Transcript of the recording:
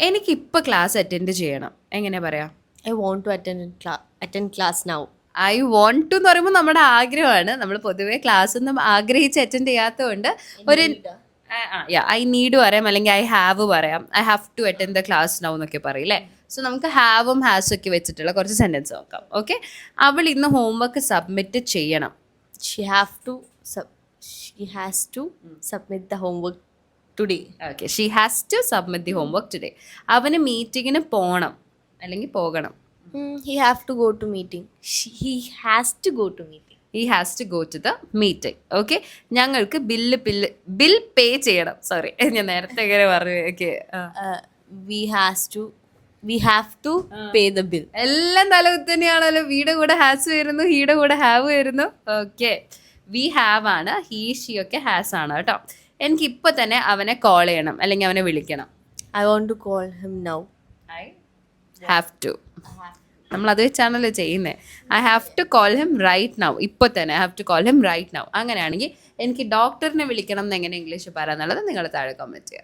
എനിക്കിപ്പോൾ class attend ചെയ്യണം, എങ്ങനെ പറയാം? I want to attend class now. I want to എന്ന് പറയുമ്പോൾ നമ്മുടെ ആഗ്രഹമാണ്. നമ്മൾ പൊതുവേ ക്ലാസ് ഒന്നും ആഗ്രഹിച്ച് അറ്റൻഡ് ചെയ്യാത്തതുകൊണ്ട് ഒരു ഐ നീഡ് പറയാം, അല്ലെങ്കിൽ ഐ ഹാവ് പറയാം. I have to attend the class now എന്നൊക്കെ പറയില്ലേ. സോ നമുക്ക് ഹാവും ഹാസും ഒക്കെ വെച്ചിട്ടുള്ള കുറച്ച് സെൻറ്റൻസ് നോക്കാം. ഓക്കെ, അവൾ ഇന്ന് ഹോംവർക്ക് സബ്മിറ്റ് ചെയ്യണം. She has to submit the homework today. Okay, she has to submit the homework today. അവന് മീറ്റിങ്ങിന് പോകണം അല്ലെങ്കിൽ പോകണം. He have to go to meeting. He has to go to meeting. He has to go to the meeting. Okay, ഞങ്ങൾക്ക് bill pay ചെയ്യണം. Sorry, ഞാൻ നേരത്തെ ഇങ്ങനെ പറഞ്ഞു. Okay, We have to pay the bill. എല്ലാം തലകുത്ത് തന്നെയാണല്ലോ. വീടെ കൂടെ ഹാസ് വരുന്നു, ഹീയുടെ കൂടെ ഹാവ് വരുന്നു. ഓക്കെ, വി ഹാവ് ആണ്, ഹീ ഷീ ഒക്കെ ഹാസ് ആണ് കേട്ടോ. എനിക്ക് ഇപ്പൊ തന്നെ അവനെ കോൾ ചെയ്യണം അല്ലെങ്കിൽ അവനെ വിളിക്കണം. I want to call him now. I have to. നമ്മൾ അത് വെച്ചാണല്ലോ ചെയ്യുന്നത്. I have to call him right now. ഇപ്പോൾ തന്നെ I have to call him right now. അങ്ങനെയാണെങ്കിൽ എനിക്ക് ഡോക്ടറിനെ വിളിക്കണം എന്ന് എങ്ങനെ ഇംഗ്ലീഷ് പറയാന്നുള്ളത് നിങ്ങൾ താഴെ കമൻറ്റ് ചെയ്യുക.